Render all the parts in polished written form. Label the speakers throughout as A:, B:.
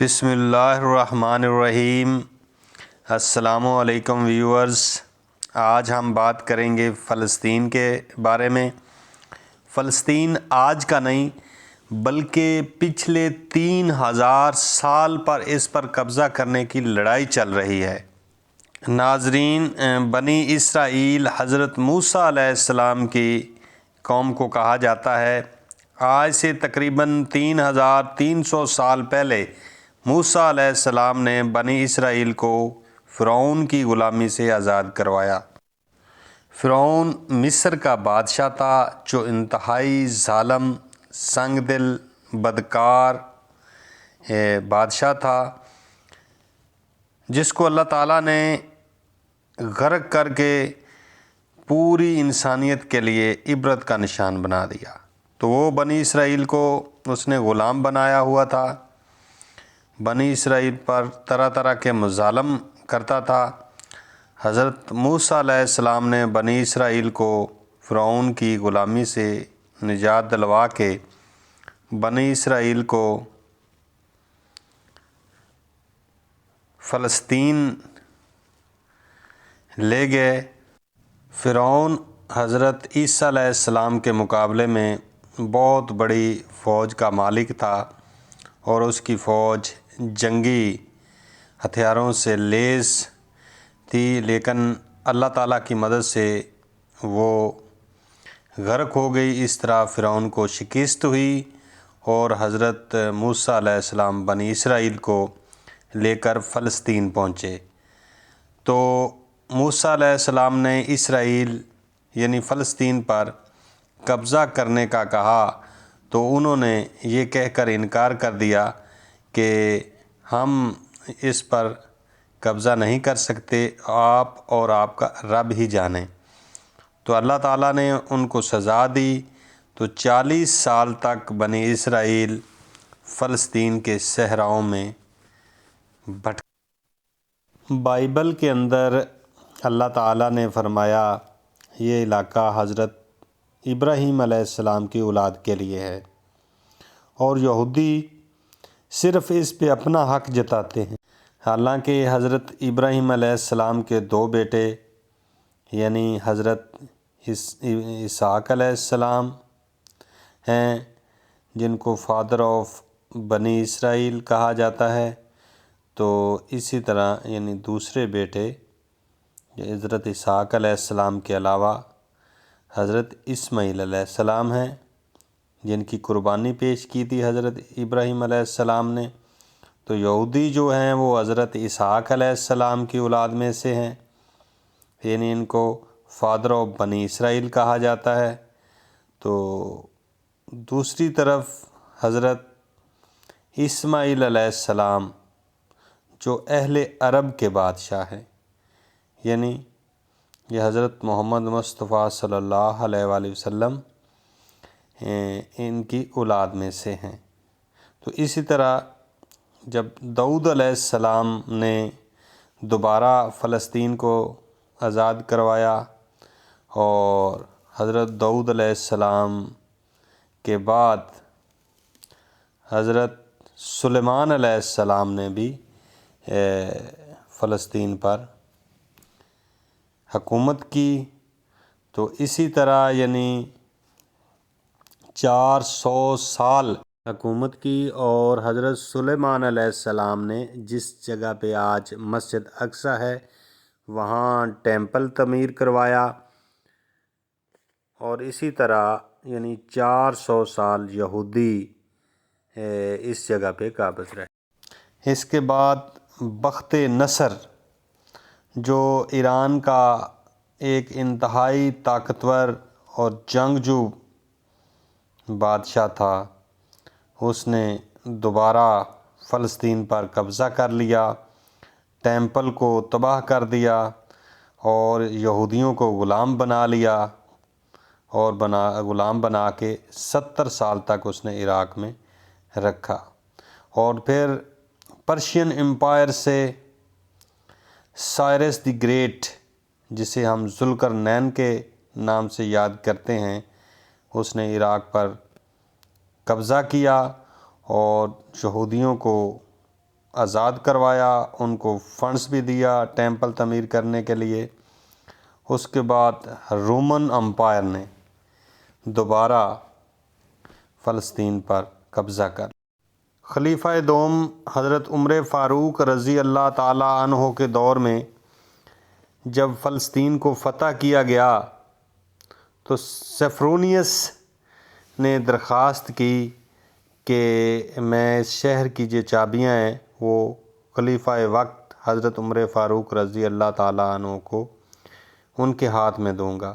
A: بسم اللہ الرحمن الرحیم۔ السلام علیکم ویورز، آج ہم بات کریں گے فلسطین کے بارے میں۔ فلسطین آج کا نہیں بلکہ پچھلے 3000 سال پر اس پر قبضہ کرنے کی لڑائی چل رہی ہے۔ ناظرین، بنی اسرائیل حضرت موسیٰ علیہ السلام کی قوم کو کہا جاتا ہے۔ آج سے تقریباً 3300 سال پہلے موسیٰ علیہ السلام نے بنی اسرائیل کو فرعون کی غلامی سے آزاد کروایا۔ فرعون مصر کا بادشاہ تھا جو انتہائی ظالم، سنگ دل، بدکار بادشاہ تھا، جس کو اللہ تعالیٰ نے غرق کر کے پوری انسانیت کے لیے عبرت کا نشان بنا دیا۔ تو وہ بنی اسرائیل کو اس نے غلام بنایا ہوا تھا، بنی اسرائیل پر طرح طرح کے مظالم کرتا تھا۔ حضرت موسیٰ علیہ السلام نے بنی اسرائیل کو فرعون کی غلامی سے نجات دلوا کے بنی اسرائیل کو فلسطین لے گئے۔ فرعون حضرت عیسیٰ علیہ السلام کے مقابلے میں بہت بڑی فوج کا مالک تھا، اور اس کی فوج جنگی ہتھیاروں سے لیس تھی، لیکن اللہ تعالیٰ کی مدد سے وہ غرق ہو گئی۔ اس طرح فرعون کو شکست ہوئی اور حضرت موسیٰ علیہ السلام بنی اسرائیل کو لے کر فلسطین پہنچے۔ تو موسیٰ علیہ السلام نے اسرائیل یعنی فلسطین پر قبضہ کرنے کا کہا، تو انہوں نے یہ کہہ کر انکار کر دیا کہ ہم اس پر قبضہ نہیں کر سکتے، آپ اور آپ کا رب ہی جانیں۔ تو اللہ تعالیٰ نے ان کو سزا دی، تو 40 سال تک بنی اسرائیل فلسطین کے صحراؤں میں بائبل کے اندر اللہ تعالیٰ نے فرمایا یہ علاقہ حضرت ابراہیم علیہ السلام کی اولاد کے لیے ہے، اور یہودی صرف اس پہ اپنا حق جتاتے ہیں، حالانکہ حضرت ابراہیم علیہ السلام کے 2 بیٹے یعنی حضرت اسحاق علیہ السلام ہیں، جن کو فادر آف بنی اسرائیل کہا جاتا ہے۔ تو اسی طرح یعنی دوسرے بیٹے حضرت اسحاق علیہ السلام کے علاوہ حضرت اسماعیل علیہ السلام ہیں، جن کی قربانی پیش کی تھی حضرت ابراہیم علیہ السلام نے۔ تو یہودی جو ہیں وہ حضرت اسحاق علیہ السلام کی اولاد میں سے ہیں، یعنی ان کو فادر آف بنی اسرائیل کہا جاتا ہے۔ تو دوسری طرف حضرت اسماعیل علیہ السلام جو اہل عرب کے بادشاہ ہیں، یعنی یہ حضرت محمد مصطفیٰ صلی اللہ علیہ وآلہ وسلم ان کی اولاد میں سے ہیں۔ تو اسی طرح جب داؤد علیہ السلام نے دوبارہ فلسطین کو آزاد کروایا، اور حضرت داؤد علیہ السلام کے بعد حضرت سلیمان علیہ السلام نے بھی فلسطین پر حکومت کی، تو اسی طرح یعنی 400 سال حکومت کی، اور حضرت سلیمان علیہ السلام نے جس جگہ پہ آج مسجد اقصی ہے وہاں ٹیمپل تعمیر کروایا، اور اسی طرح یعنی 400 سال یہودی اس جگہ پہ قابض رہے۔ اس کے بعد بخت نصر جو ایران کا ایک انتہائی طاقتور اور جنگجو بادشاہ تھا، اس نے دوبارہ فلسطین پر قبضہ کر لیا، ٹیمپل کو تباہ کر دیا، اور یہودیوں کو غلام بنا لیا، اور غلام بنا کے 70 سال تک اس نے عراق میں رکھا۔ اور پھر پرشین امپائر سے سائرس دی گریٹ، جسے ہم ذوالقرنین کے نام سے یاد کرتے ہیں، اس نے عراق پر قبضہ کیا اور یہودیوں کو آزاد کروایا، ان کو فنڈز بھی دیا ٹیمپل تعمیر کرنے کے لیے۔ اس کے بعد رومن امپائر نے دوبارہ فلسطین پر قبضہ کر لیا۔ خلیفہ دوم حضرت عمر فاروق رضی اللہ تعالی عنہ کے دور میں جب فلسطین کو فتح کیا گیا تو سیفرونیس نے درخواست کی کہ میں اس شہر کی جو چابیاں ہیں وہ خلیفہ وقت حضرت عمر فاروق رضی اللہ تعالی عنہ کو ان کے ہاتھ میں دوں گا۔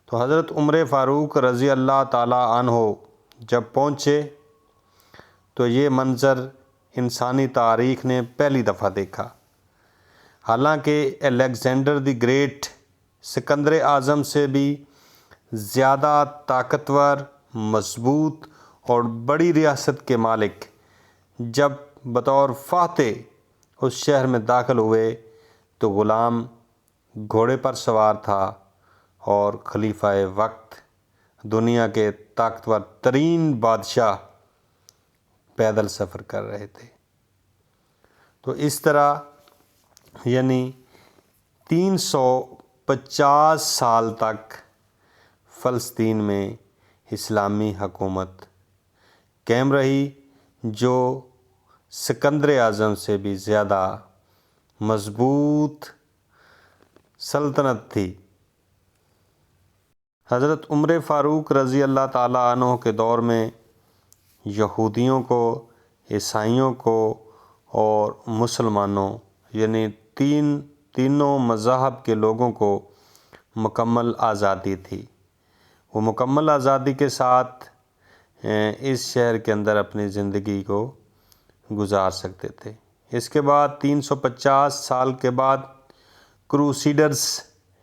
A: تو حضرت عمر فاروق رضی اللہ تعالی عنہ جب پہنچے تو یہ منظر انسانی تاریخ نے پہلی دفعہ دیکھا۔ حالانکہ الیگزینڈر دی گریٹ سکندر اعظم سے بھی زیادہ طاقتور، مضبوط اور بڑی ریاست کے مالک جب بطور فاتح اس شہر میں داخل ہوئے تو غلام گھوڑے پر سوار تھا اور خلیفہ وقت دنیا کے طاقتور ترین بادشاہ پیدل سفر کر رہے تھے۔ تو اس طرح یعنی 350 سال تک فلسطین میں اسلامی حکومت قائم رہی، جو سکندر اعظم سے بھی زیادہ مضبوط سلطنت تھی۔ حضرت عمر فاروق رضی اللہ تعالی عنہ کے دور میں یہودیوں کو، عیسائیوں کو اور مسلمانوں یعنی تینوں مذاہب کے لوگوں کو مکمل آزادی تھی۔ وہ مکمل آزادی کے ساتھ اس شہر کے اندر اپنی زندگی کو گزار سکتے تھے۔ اس کے بعد 350 سال کے بعد کروسیڈرز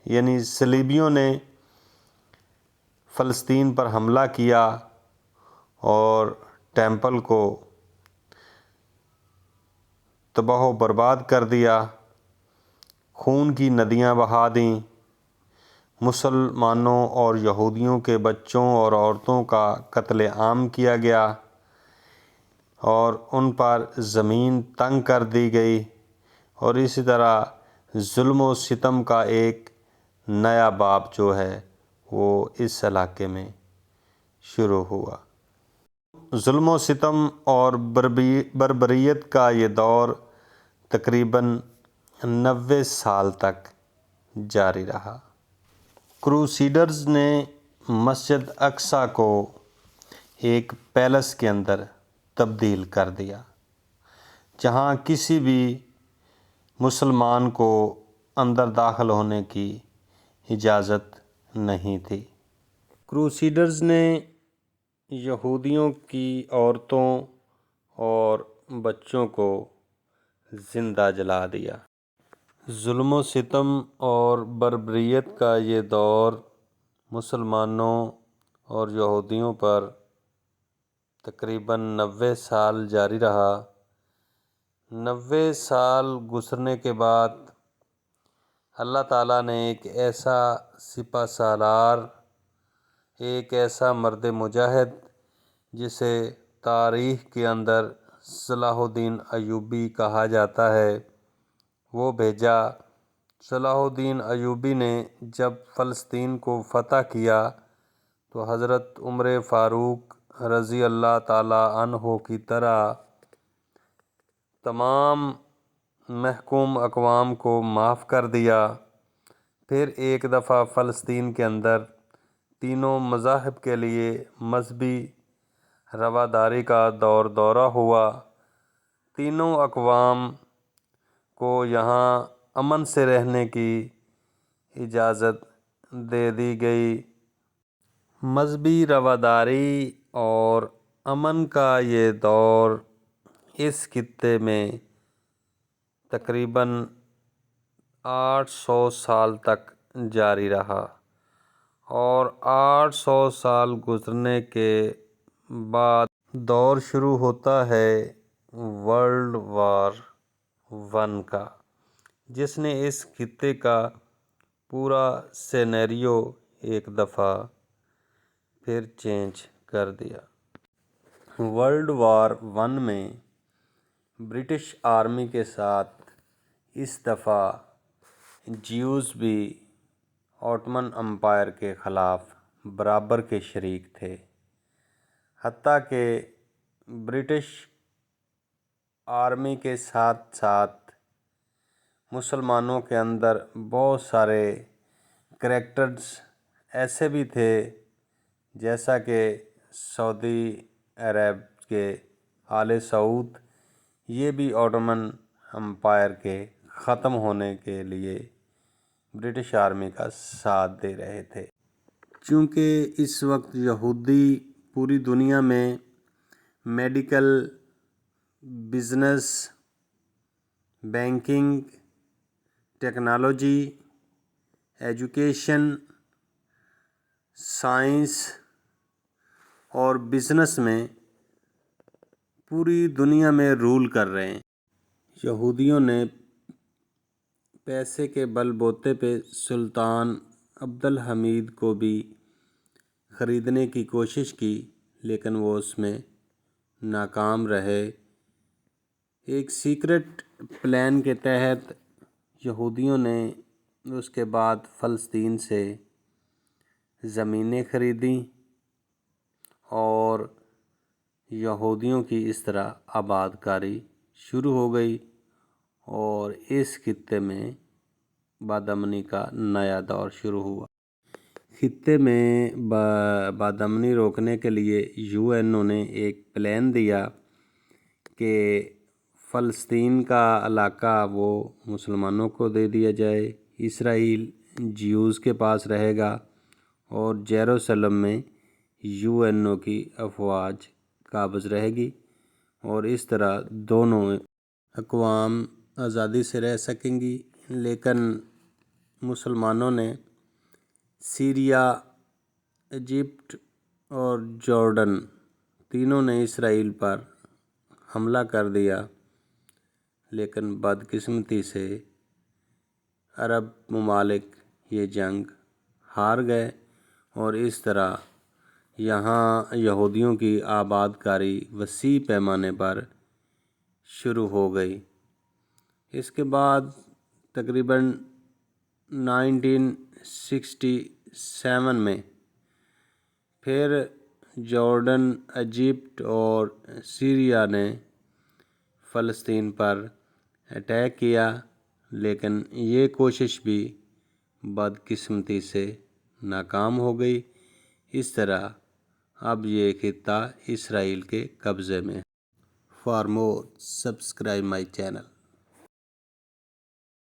A: یعنی صلیبیوں نے فلسطین پر حملہ کیا اور ٹیمپل کو تباہ و برباد کر دیا، خون کی ندیاں بہا دیں، مسلمانوں اور یہودیوں کے بچوں اور عورتوں کا قتل عام کیا گیا اور ان پر زمین تنگ کر دی گئی، اور اسی طرح ظلم و ستم کا ایک نیا باب جو ہے وہ اس علاقے میں شروع ہوا۔ ظلم و ستم اور بربریت کا یہ دور تقریباً 90 سال تک جاری رہا۔ کروسیڈرز نے مسجد اقصیٰ کو ایک پیلس کے اندر تبدیل کر دیا جہاں کسی بھی مسلمان کو اندر داخل ہونے کی اجازت نہیں تھی۔ کروسیڈرز نے یہودیوں کی عورتوں اور بچوں کو زندہ جلا دیا۔ ظلم و ستم اور بربریت کا یہ دور مسلمانوں اور یہودیوں پر تقریباً 90 سال جاری رہا۔ 90 سال گزرنے کے بعد اللہ تعالیٰ نے ایک ایسا سپہ سالار، ایک ایسا مرد مجاہد جسے تاریخ کے اندر صلاح الدین ایوبی کہا جاتا ہے، وہ بھیجا۔ صلاح الدین ایوبی نے جب فلسطین کو فتح کیا تو حضرت عمر فاروق رضی اللہ تعالی عنہ کی طرح تمام محکوم اقوام کو معاف کر دیا۔ پھر ایک دفعہ فلسطین کے اندر تینوں مذاہب کے لیے مذہبی رواداری کا دورہ ہوا۔ تینوں اقوام کو یہاں امن سے رہنے کی اجازت دے دی گئی۔ مذہبی رواداری اور امن کا یہ دور اس خطے میں تقریباً 800 سال تک جاری رہا، اور 800 سال گزرنے کے بعد دور شروع ہوتا ہے ورلڈ وار 1 کا، جس نے اس خطے کا پورا سینیریو ایک دفعہ پھر چینج کر دیا۔ ورلڈ وار 1 میں برٹش آرمی کے ساتھ اس دفعہ جیوز بھی عثمانی امپائر کے خلاف برابر کے شریک تھے، حتیٰ کہ برٹش آرمی کے ساتھ ساتھ مسلمانوں کے اندر بہت سارے کریکٹرز ایسے بھی تھے، جیسا کہ سعودی عرب کے آل سعود، یہ بھی عثمانی امپائر کے ختم ہونے کے لیے برٹش آرمی کا ساتھ دے رہے تھے۔ چونکہ اس وقت یہودی پوری دنیا میں medical, business, banking, technology, education, science اور بزنس میں پوری دنیا میں رول کر رہے ہیں۔ یہودیوں نے پیسے کے بل بوتے پہ سلطان عبد الحمید کو بھی خریدنے کی کوشش کی، لیکن وہ اس میں ناکام رہے۔ ایک سیکرٹ پلان کے تحت یہودیوں نے اس کے بعد فلسطین سے زمینیں خریدیں اور یہودیوں کی اس طرح آباد کاری شروع ہو گئی اور اس خطے میں بد امنی کا نیا دور شروع ہوا۔ خطے میں بد امنی روکنے کے لیے UN نے ایک پلان دیا کہ فلسطین کا علاقہ وہ مسلمانوں کو دے دیا جائے، اسرائیل جیوز کے پاس رہے گا اور یروشلم میں UN کی افواج قابض رہے گی، اور اس طرح دونوں اقوام آزادی سے رہ سکیں گی۔ لیکن مسلمانوں نے سیریا، ایجپٹ اور جارڈن تینوں نے اسرائیل پر حملہ کر دیا، لیکن بدقسمتی سے عرب ممالک یہ جنگ ہار گئے اور اس طرح یہاں یہودیوں کی آباد کاری وسیع پیمانے پر شروع ہو گئی۔ اس کے بعد تقریباً 1967 میں پھر جارڈن، ایجپٹ اور سیریا نے فلسطین پر اٹیک کیا، لیکن یہ کوشش بھی بدقسمتی سے ناکام ہو گئی۔ اس طرح اب یہ خطہ اسرائیل کے قبضے میں ہے۔ For more subscribe my channel.